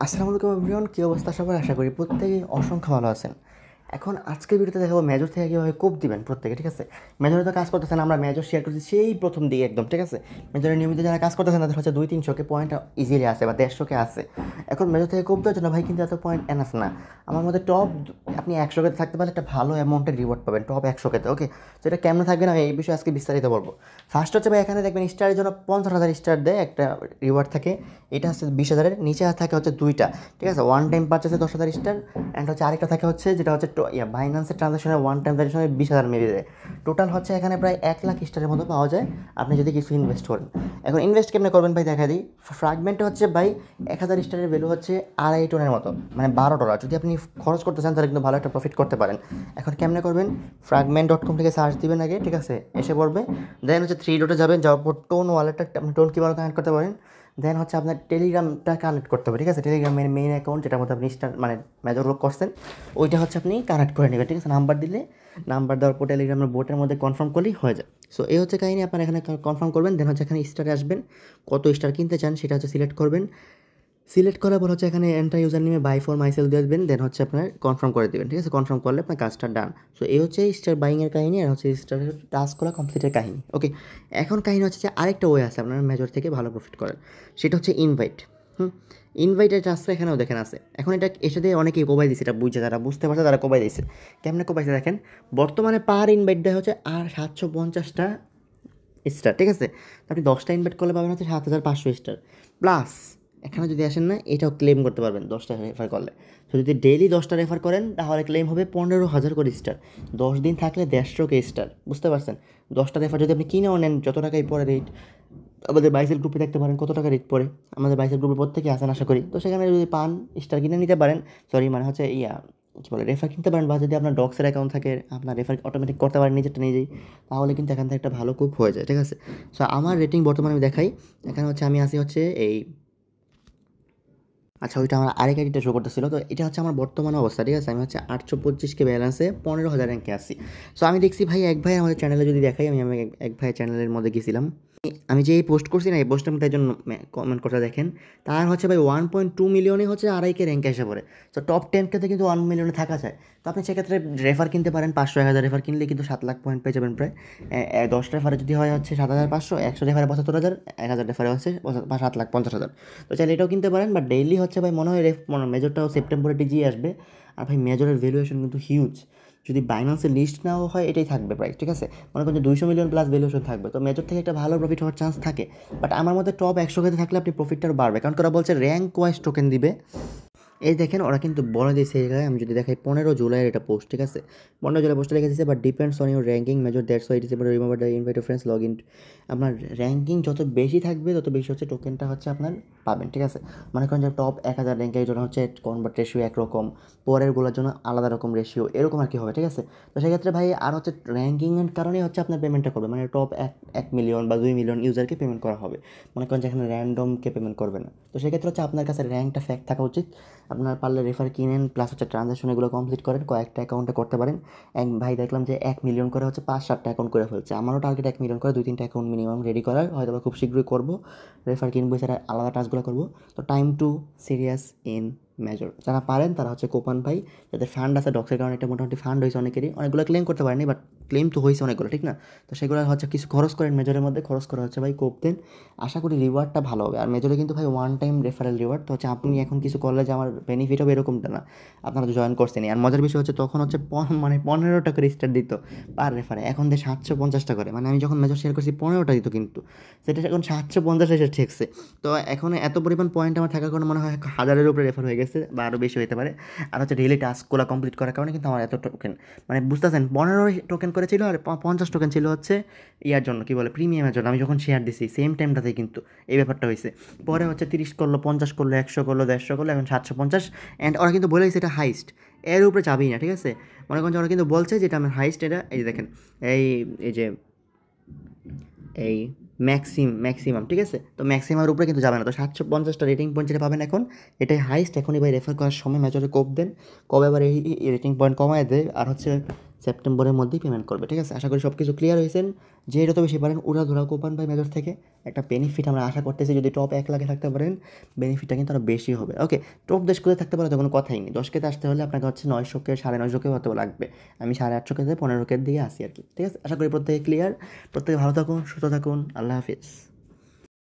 আসসালামু আলাইকুম এভরিওয়ান, কী অবস্থা সবার? আশা করি প্রত্যেকেই অসংখ্য ভালো আছেন। এখন আজকের ভিডিওতে দেখাবো মেজর থেকে কীভাবে কোপ দিবেন প্রত্যেকে, ঠিক আছে? মেজরে তো কাজ করতেছেন, আমরা মেজর শেয়ার করছি সেই প্রথম দিকে একদম, ঠিক আছে? মেজরে নিয়মিত যারা কাজ করতেছেন তাদের হচ্ছে 200-300 পয়েন্ট ইজিলি আসে বা 150 আছে। এখন মেজর থেকে কোপ দেওয়ার জন্য ভাই কিন্তু এত পয়েন্ট এনাফ না। আমার মধ্যে টপ আপনি 100 কে থাকতে পারলে একটা ভালো অ্যামাউন্টের রিওয়ার্ড পাবেন টপ 100 কে, ওকে? তো এটা কেমন থাকবে না এই বিষয়ে আজকে বিস্তারিত বলবো। ফার্স্ট হচ্ছে ভাই, এখানে দেখবেন স্টারের জন্য 50,000 স্টার দেয় একটা রিওয়ার্ড থাকে। এটা হচ্ছে 20,000-এর নিচে থাকে হচ্ছে দুইটা, ঠিক আছে? ওয়ান টাইম পারচেসে 10,000 স্টার, অ্যান্ড হচ্ছে আরেকটা থাকে হচ্ছে যেটা হচ্ছে বাইন্যান্সের ট্রানজাকশনে ওয়ান টাইম ট্রানজাকশনে 20,000 মেবি দেয়। টোটাল হচ্ছে এখানে প্রায় 1 লাখ স্টারের মতো পাওয়া যায় আপনি যদি কিছু ইনভেস্ট করেন। এখন ইনভেস্ট কেমনে করবেন ভাই দেখা দিই। ফ্রাগমেন্টে হচ্ছে ভাই 1,000 স্টারের ভ্যালু হচ্ছে $2.5 মতো, মানে $12। যদি আপনি খরচ করতে চান তাহলে কিন্তু ভালো একটা প্রফিট করতে পারেন। এখন কেমনে করবেন? fragment.com থেকে সার্চ দিবেন আগে, ঠিক আছে? এসে পড়বে, দেন হচ্ছে থ্রি ডটে যাবেন, যাওয়ার পর টোন ওয়ালেটটা আপনি টোন কীভাবে কানেক্ট করতে পারেন, দেন হচ্ছে আপনার টেলিগ্রামটা কানেক্ট করতে হবে, ঠিক আছে? টেলিগ্রামের মেইন অ্যাকাউন্ট যেটার মধ্যে আপনি মানে মেজর লোক করছেন ওইটা হচ্ছে আপনি কানেক্ট করে নেবেন, ঠিক আছে? নাম্বার দিলে, নাম্বার দেওয়ার পর টেলিগ্রামের বোটের মধ্যে কনফার্ম করলেই হয়ে যায়। সো এই হচ্ছে কাহিনী। আপনার এখানে কনফার্ম করবেন, দেন হচ্ছে এখানে স্টারে আসবেন, কত স্টার কিনতে চান সেটা হচ্ছে সিলেক্ট করবেন। সিলেক্ট করার পর হচ্ছে এখানে এন্টার ইউজার নেমে বাই ফর মাইসেল দিয়ে দেবেন, দেন হচ্ছে আপনার কনফার্ম করে দেবেন, ঠিক আছে? কনফার্ম করলে আপনার কাজটা ডান। সো এই হচ্ছে স্টার বাইংয়ের কাহিনী, আর হচ্ছে স্টারের টাস্ক করা কমপ্লিটের কাহিনী, ওকে? এখন কাহিনী হচ্ছে যে আরেকটা ওয়ে আছে আপনার মেজর থেকে ভালো প্রফিট করেন, সেটা হচ্ছে ইনভাইট। ইনভাইটের টাস্কটা এখানেও দেখেন আছে। এখন এটা এসে দিয়ে অনেকেই কোবাই দিচ্ছে, এটা বুঝছে, যারা বুঝতে পারছে তারা কোবাই দিচ্ছে। কেমনে কোবাইছে দেখেন, বর্তমানে পার ইনভাইট দেওয়া হচ্ছে আর 750টা স্টার, ঠিক আছে? আপনি 10টা ইনভাইট করলে পাবেন হচ্ছে 7,500 স্টার প্লাস। এখানে যদি আসেন না, এটাও ক্লেম করতে পারবেন 10টা রেফার করলে। তো যদি ডেইলি 10টা রেফার করেন তাহলে ক্লেম হবে 15,000 করে স্টার, 10 দিন থাকলে 150 স্টার, বুঝতে পারছেন? 10টা রেফার যদি আপনি কিনেও নেন, যত টাকাই পরে রেট, আমাদের বাইসেল গ্রুপে দেখতে পারেন কত টাকা রেট পড়ে। আমাদের বাইসেল গ্রুপে প্রত্যেকে আসেন আশা করি। তো সেখানে যদি পান, স্টার কিনে নিতে পারেন, সরি মানে হচ্ছে কী বলে, রেফার কিনতে পারেন, বা যদি আপনার ডক্সের অ্যাকাউন্ট থাকে আপনার রেফার অটোমেটিক করতে পারেন নিজেরটা নিজেই, তাহলে কিন্তু এখান থেকে একটা ভালো কুপ হয়ে যায়, ঠিক আছে? সো আমার রেটিং বর্তমানে আমি দেখাই। এখানে হচ্ছে আমি আসি হচ্ছে এই, আচ্ছা ওইটা আমার আরেক আইডিটা শো করতেছিল। তো এটা হচ্ছে আমার বর্তমান অবস্থা, ঠিক আছে? আমি হচ্ছে 825 ব্যালেন্সে 15,000 র্যাঙ্কে আসি। সো আমি দেখছি ভাই, এক ভাই আমাদের চ্যানেলে যদি দেখাই, আমি এক ভাই চ্যানেলের মধ্যে গেছিলাম। আমি যে এই পোস্ট করছি না, এই পোস্টের মধ্যে একজন কমেন্ট করতে দেখেন, তার হচ্ছে ভাই 1.2 মিলিয়নে হচ্ছে আড়াইকে র্যাঙ্কে এসে পড়ে। তো টপ 10 কিন্তু 1 মিলিয়নে থাকা যায়। তো আপনি সেক্ষেত্রে রেফার কিনতে পারেন, 500-1,000 রেফার কিনলে কিন্তু 7 লাখ পয়েন্ট পেয়ে যাবেন প্রায়। 10 রেফারে যদি হয় হচ্ছে 7,500, 100 রেফারে 75,000, 1,000 রেফারে হচ্ছে 7,50,000। তো চাইলে এটাও কিনতে পারেন, বাট ডেইলি হচ্ছে ভাই মনে হয় মেজরটাও সেপ্টেম্বরে টিজি আসবে। আর ভাই মেজরের ভ্যালুয়েশন কিন্তু হিউজ। যদি বাইন্যান্সের লিস্ট নাও হয় এটাই থাকবে প্রাইস, ঠিক আছে? মনে করেন যে 200 মিলিয়ন প্লাস ভ্যালুয়েশন থাকবে, তো মেজর থেকে একটা ভালো প্রফিট হওয়ার চান্স থাকে। বাট আমার মধ্যে টপ 100 কে থাকলে আপনি প্রফিটটা বাড়বে, কারণ ওরা বলছে র্যাঙ্ক ওয়াইজ টোকেন দিবে। এই দেখেন ওরা কিন্তু বলে দিয়েছে এই জায়গায়, আমি যদি দেখাই 15 জুলাইয়ের এটা পোস্ট, ঠিক আছে? 15 জুলাই পোস্টে লিখে দিয়েছে, but depends on your ranking major, that's why it is remember the invite friends log in. আপনার র্যাঙ্কিং যত বেশি থাকবে তত বেশি হচ্ছে টোকেনটা হচ্ছে আপনার পাবেন, ঠিক আছে? মনে করেন যে টপ 1,000 র্যাঙ্কের জন্য হচ্ছে কনভার্ট রেশিও একরকম, পরেরগুলোর জন্য আলাদা রকম রেশিও, এরকম আর কি হবে, ঠিক আছে? তো সেক্ষেত্রে ভাই আর হচ্ছে র্যাঙ্কিংয়ের কারণেই হচ্ছে আপনার পেমেন্টটা করবে, মানে টপ 1 মিলিয়ন বা 2 মিলিয়ন ইউজারকে পেমেন্ট করা হবে। মনে করেন যে এখানে র্যান্ডমকে পেমেন্ট করবে না। তো সেক্ষেত্রে হচ্ছে আপনার কাছে র্যাঙ্কটা ফ্যাক্ট থাকা উচিত। আপনার পারলে রেফার কিনেন, প্লাস হচ্ছে ট্রানজ্যাকশন এগুলো কমপ্লিট করেন, কয়েকটা অ্যাকাউন্টে করতে পারেন। এক ভাই দেখলাম যে 1 মিলিয়ন করে হচ্ছে 5-7টা অ্যাকাউন্ট করে ফেলছে। আমারও টার্গেট 1 মিলিয়ন করে 2-3টা অ্যাকাউন্ট মিনিমাম রেডি করার, হয়তো খুব শীঘ্রই করবো। রেফার কিনবো, এছাড়া আলাদা টাস্কগুলো করবো। তো time to serious in major, যারা পারেন তারা হচ্ছে কোপান ভাই, যাদের ফান্ড আছে ডক্সের কারণে একটা মোটামুটি ফান্ড হয়েছে অনেকেরই, অনেকগুলো ক্লেম করতে পারেনি, বাট ক্লেম তো হয়েছে অনেকগুলো, ঠিক না? তো সেগুলো হচ্ছে কিছু খরচ করেন মেজরের মধ্যে, খরচ করা হচ্ছে ভাই কোপ দেন, আশা করি রিওয়ার্ডটা ভালো হবে। আর মেজরে কিন্তু ভাই ওয়ান টাইম রেফারেল রিওয়ার্ড, তো হচ্ছে আপনি এখন কিছু করলে যে আমার বেনিফিট হবে এরকমটা না, আপনারা তো জয়েন করছেনই। আর মজার বিষয় হচ্ছে তখন হচ্ছে মানে 15 টাকা রেজিস্টার দিত পার রেফারে, এখন দিয়ে 750 করে। মানে আমি যখন মেজর শেয়ার করছি 15টা দিত, কিন্তু সেটা এখন 750 এসে ঠেকছে। তো এখন এত পরিমাণ পয়েন্ট আমার থাকার কারণে মনে হয় 1,000-এর উপরে রেফার হয়ে গেছে, বা আরও বেশি হতে পারে। আর হচ্ছে ডেইলি টাস্কগুলো কমপ্লিট করার কারণে কিন্তু আমার এত টোকেন, মানে বুঝতেছেন, 15 টোকেন করেছিল আর 50 টোকেন ছিল হচ্ছে ইয়ার জন্য, কি বলে, প্রিমিয়ামের জন্য। আমি যখন শেয়ার দিছি সেম টাইমটাতেই কিন্তু এই ব্যাপারটা হয়েছে। পরে হচ্ছে 30 করলো, 50 করলো, 100 করলো, 150 করলো, এখন 750। অ্যান্ড ওরা কিন্তু বলে দিচ্ছে এটা হাইস্ট, এর উপরে যাবেই না, ঠিক আছে? মনে করেন যে ওরা কিন্তু বলছে যেটা আমার হাইস্ট, এটা এই যে দেখেন, এই এই যে এই ম্যাক্সিমাম, ঠিক আছে? তো ম্যাক্সিমামের উপরে কিন্তু যাবে না। তো 750টা রেটিং পয়েন্ট যেটা পাবেন এখন, এটাই হাইস্ট। এখনই ভাই রেফার করার সময় মেজরে কোপ দেন, কবে আবার এই রেটিং পয়েন্ট কমায় দেয়। আর হচ্ছে সেপ্টেম্বরের মধ্যেই পেমেন্ট করবে, ঠিক আছে? আশা করি সব কিছু ক্লিয়ার হয়েছেন। যে যত বেশি পারেন উড়াধুরা কোপান ভাই মেজর থেকে। একটা বেনিফিট আমরা আশা করতেছি, যদি টপ 1 লাখে থাকতে পারেন বেনিফিটটা কিন্তু আরও বেশি হবে। ওকে, টপ 10 করে থাকতে পারে তো কোনো কথাই নেই। 10K তে আসতে হলে আপনাকে হচ্ছে 900K 950K হতে লাগবে। আমি 850K থেকে 15K দিকে আসি আর কি, ঠিক আছে? আশা করি প্রত্যেকে ক্লিয়ার। প্রত্যেকে ভালো থাকুন, সুস্থ থাকুন। আল্লাহ হাফিজ।